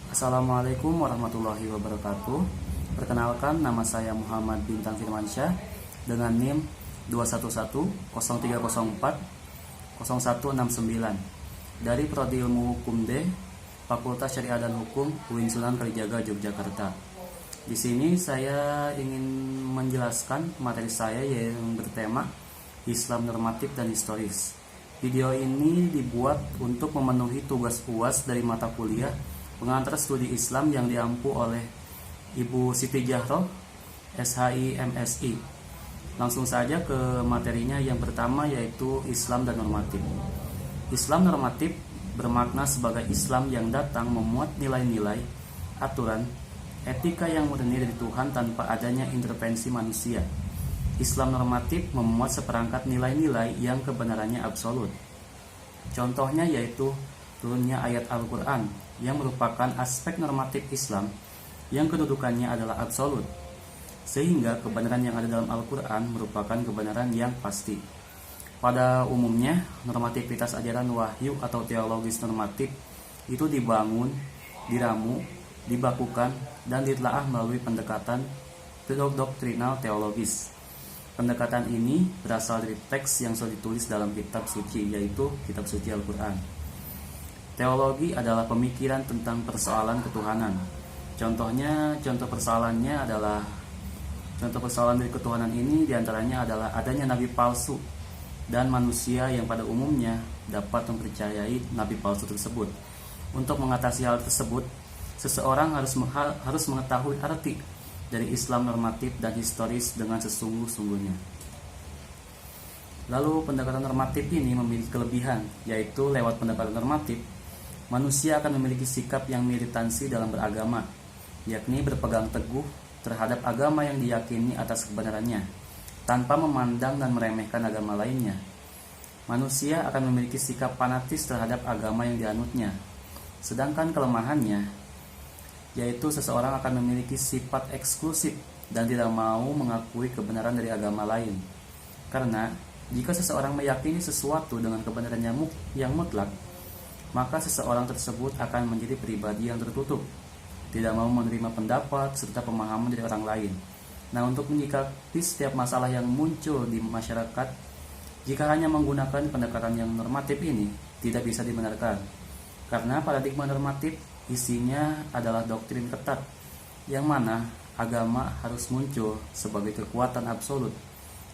Assalamualaikum warahmatullahi wabarakatuh. Perkenalkan, nama saya Muhammad Bintang Firmansyah dengan NIM 21103040169 dari Prodi Ilmu Hukum D, Fakultas Syariah dan Hukum UIN Sunan Kalijaga, Yogyakarta. Di sini saya ingin menjelaskan materi saya yang bertema Islam normatif dan historis. Video ini dibuat untuk memenuhi tugas UAS dari mata kuliah pengantar studi Islam yang diampu oleh Ibu Siti Jahroh, SHI MSI. Langsung saja ke materinya. Yang pertama yaitu Islam dan normatif. Islam normatif bermakna sebagai Islam yang datang memuat nilai-nilai, aturan, etika yang murni dari Tuhan tanpa adanya intervensi manusia. Islam normatif memuat seperangkat nilai-nilai yang kebenarannya absolut. Contohnya yaitu turunnya ayat Al-Quran yang merupakan aspek normatif Islam yang kedudukannya adalah absolut, sehingga kebenaran yang ada dalam Al-Quran merupakan kebenaran yang pasti. Pada umumnya, normativitas ajaran wahyu atau teologis normatif itu dibangun, diramu, dibakukan, dan ditelaah melalui pendekatan doktrinal teologis. Pendekatan ini berasal dari teks yang sudah ditulis dalam kitab suci, yaitu kitab suci Al-Quran. Teologi adalah pemikiran tentang persoalan ketuhanan. Contoh persoalan dari ketuhanan ini diantaranya adalah adanya nabi palsu dan manusia yang pada umumnya dapat mempercayai nabi palsu tersebut. Untuk mengatasi hal tersebut, seseorang harus mengetahui arti dari Islam normatif dan historis dengan sesungguh-sungguhnya. Lalu pendekatan normatif ini memiliki kelebihan, yaitu lewat pendekatan normatif, manusia akan memiliki sikap yang militansi dalam beragama, yakni berpegang teguh terhadap agama yang diyakini atas kebenarannya, tanpa memandang dan meremehkan agama lainnya. Manusia akan memiliki sikap fanatis terhadap agama yang dianutnya. Sedangkan kelemahannya, yaitu seseorang akan memiliki sifat eksklusif dan tidak mau mengakui kebenaran dari agama lain. Karena jika seseorang meyakini sesuatu dengan kebenaran yang mutlak, maka seseorang tersebut akan menjadi pribadi yang tertutup, tidak mau menerima pendapat serta pemahaman dari orang lain. Nah, untuk menyikapi setiap masalah yang muncul di masyarakat, jika hanya menggunakan pendekatan yang normatif ini, tidak bisa dibenarkan. Karena paradigma normatif isinya adalah doktrin ketat, yang mana agama harus muncul sebagai kekuatan absolut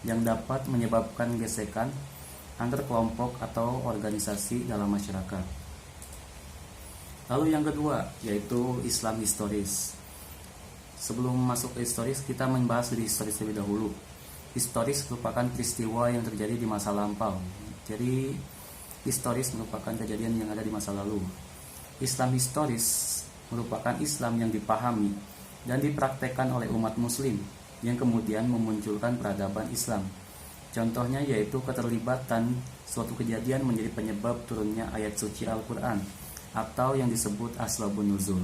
yang dapat menyebabkan gesekan antar kelompok atau organisasi dalam masyarakat. Lalu yang kedua yaitu Islam historis. Sebelum masuk ke historis, kita membahas dari historis lebih dahulu. Historis merupakan peristiwa yang terjadi di masa lampau. Jadi historis merupakan kejadian yang ada di masa lalu. Islam historis merupakan Islam yang dipahami dan dipraktekkan oleh umat muslim yang kemudian memunculkan peradaban Islam. Contohnya yaitu keterlibatan suatu kejadian menjadi penyebab turunnya ayat suci Al-Quran atau yang disebut asbabun nuzul.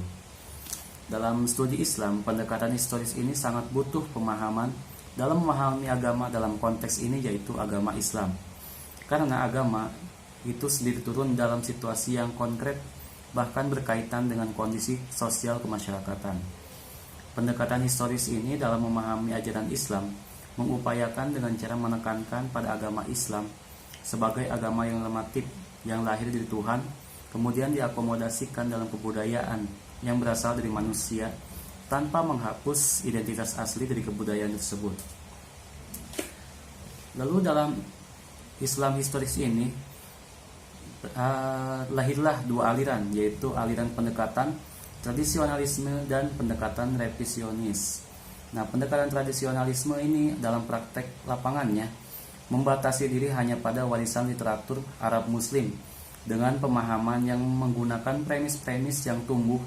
Dalam studi Islam, pendekatan historis ini sangat butuh pemahaman dalam memahami agama dalam konteks ini, yaitu agama Islam. Karena agama itu sendiri turun dalam situasi yang konkret, bahkan berkaitan dengan kondisi sosial kemasyarakatan. Pendekatan historis ini dalam memahami ajaran Islam mengupayakan dengan cara menekankan pada agama Islam sebagai agama yang normatif, yang lahir dari Tuhan, kemudian diakomodasikan dalam kebudayaan yang berasal dari manusia tanpa menghapus identitas asli dari kebudayaan tersebut. Lalu dalam Islam historis ini lahirlah dua aliran, yaitu aliran pendekatan tradisionalisme dan pendekatan revisionis. Nah, pendekatan tradisionalisme ini dalam praktek lapangannya membatasi diri hanya pada warisan literatur Arab Muslim dengan pemahaman yang menggunakan premis-premis yang tumbuh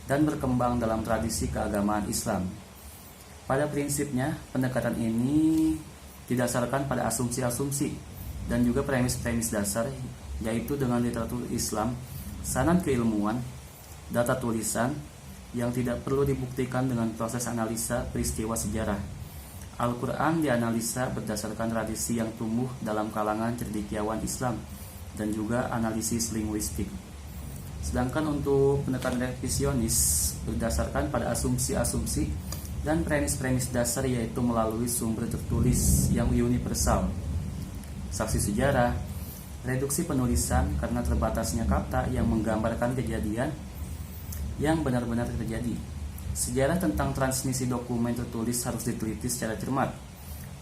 dan berkembang dalam tradisi keagamaan Islam. Pada prinsipnya, pendekatan ini didasarkan pada asumsi-asumsi dan juga premis-premis dasar, yaitu dengan literatur Islam, sanad keilmuan, data tulisan yang tidak perlu dibuktikan dengan proses analisa peristiwa sejarah. Al-Quran dianalisa berdasarkan tradisi yang tumbuh dalam kalangan cendekiawan Islam dan juga analisis linguistik. Sedangkan untuk pendekatan revisionis berdasarkan pada asumsi-asumsi dan premis-premis dasar, yaitu melalui sumber tertulis yang universal, saksi sejarah, reduksi penulisan karena terbatasnya kata yang menggambarkan kejadian yang benar-benar terjadi. Sejarah tentang transmisi dokumen tertulis harus diteliti secara cermat.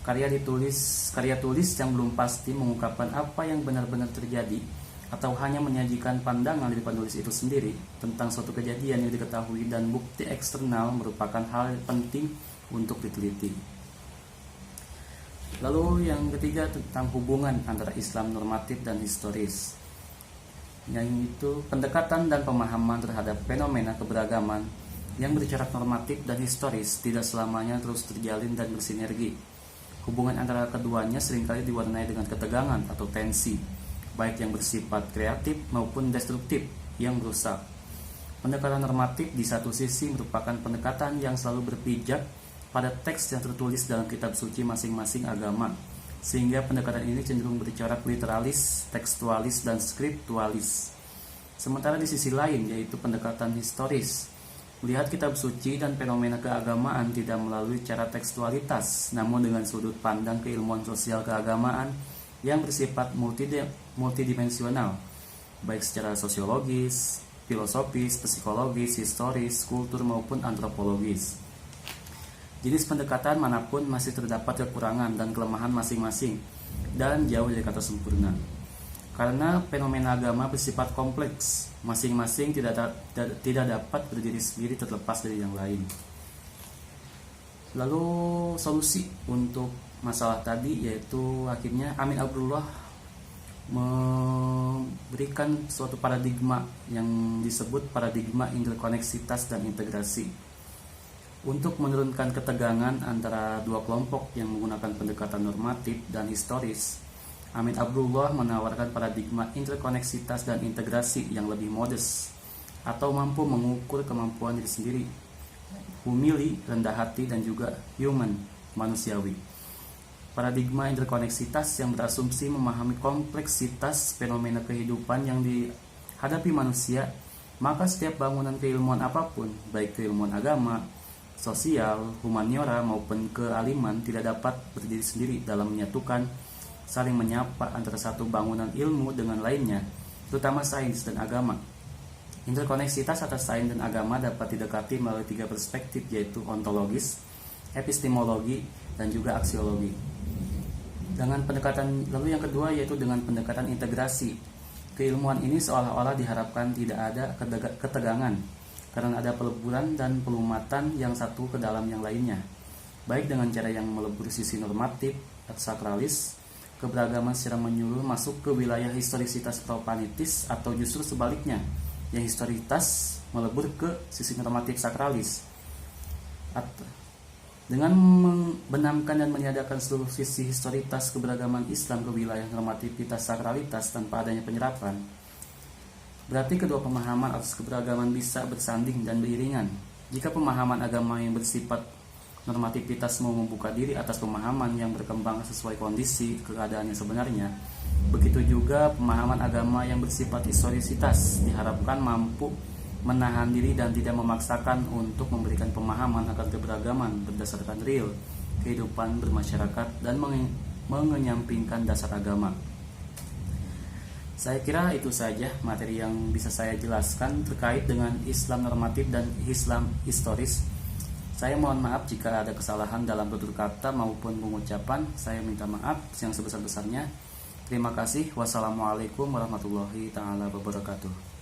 Karya tulis yang belum pasti mengungkapkan apa yang benar-benar terjadi atau hanya menyajikan pandangan dari penulis itu sendiri tentang suatu kejadian yang diketahui dan bukti eksternal merupakan hal yang penting untuk diteliti. Lalu yang ketiga tentang hubungan antara Islam normatif dan historis, yaitu pendekatan dan pemahaman terhadap fenomena keberagaman yang bercorak normatif dan historis tidak selamanya terus terjalin dan bersinergi. Hubungan antara keduanya seringkali diwarnai dengan ketegangan atau tensi, baik yang bersifat kreatif maupun destruktif yang merusak. Pendekatan normatif di satu sisi merupakan pendekatan yang selalu berpijak pada teks yang tertulis dalam kitab suci masing-masing agama, sehingga pendekatan ini cenderung bercorak literalis, tekstualis, dan skriptualis. Sementara di sisi lain, yaitu pendekatan historis, melihat kitab suci dan fenomena keagamaan tidak melalui cara tekstualitas, namun dengan sudut pandang keilmuan sosial keagamaan yang bersifat multidimensional, baik secara sosiologis, filosofis, psikologis, historis, kultur maupun antropologis. Jenis pendekatan manapun masih terdapat kekurangan dan kelemahan masing-masing dan jauh dari kata sempurna. Karena fenomena agama bersifat kompleks, masing-masing tidak dapat berdiri sendiri terlepas dari yang lain. Lalu solusi untuk masalah tadi, yaitu akhirnya Amin Abdullah memberikan suatu paradigma yang disebut paradigma interkoneksitas dan integrasi. Untuk menurunkan ketegangan antara dua kelompok yang menggunakan pendekatan normatif dan historis, Amin Abdullah menawarkan paradigma interkoneksitas dan integrasi yang lebih modest atau mampu mengukur kemampuan diri sendiri, humili, rendah hati, dan juga human, manusiawi. Paradigma interkoneksitas yang berasumsi memahami kompleksitas fenomena kehidupan yang dihadapi manusia, maka setiap bangunan keilmuan apapun, baik keilmuan agama, sosial, humaniora maupun kealiman, tidak dapat berdiri sendiri dalam menyatukan, saling menyapa antara satu bangunan ilmu dengan lainnya, terutama sains dan agama. Interkoneksitas atas sains dan agama dapat didekati melalui tiga perspektif, yaitu ontologis, epistemologi, dan juga aksiologi. Dengan pendekatan lalu yang kedua, yaitu dengan pendekatan integrasi. Keilmuan ini seolah-olah diharapkan tidak ada ketegangan karena ada peleburan dan pelumatan yang satu ke dalam yang lainnya, baik dengan cara yang melebur sisi normatif atau sakralis, keberagaman secara menyeluruh masuk ke wilayah historisitas propanitis, atau justru sebaliknya, yang historitas melebur ke sisi normatif sakralis. Dengan membenamkan dan meniadakan seluruh sisi historitas keberagaman Islam ke wilayah normativitas sakralitas tanpa adanya penyerapan, berarti kedua pemahaman atas keberagaman bisa bersanding dan beriringan. Jika pemahaman agama yang bersifat normativitas mau membuka diri atas pemahaman yang berkembang sesuai kondisi keadaan yang sebenarnya, begitu juga pemahaman agama yang bersifat historisitas diharapkan mampu menahan diri dan tidak memaksakan untuk memberikan pemahaman akan keberagaman berdasarkan real kehidupan bermasyarakat dan mengenyampingkan dasar agama. Saya kira itu saja materi yang bisa saya jelaskan terkait dengan Islam normatif dan Islam historis. Saya mohon maaf jika ada kesalahan dalam tutur kata maupun pengucapan. Saya minta maaf yang sebesar-besarnya. Terima kasih. Wassalamualaikum warahmatullahi taala wabarakatuh.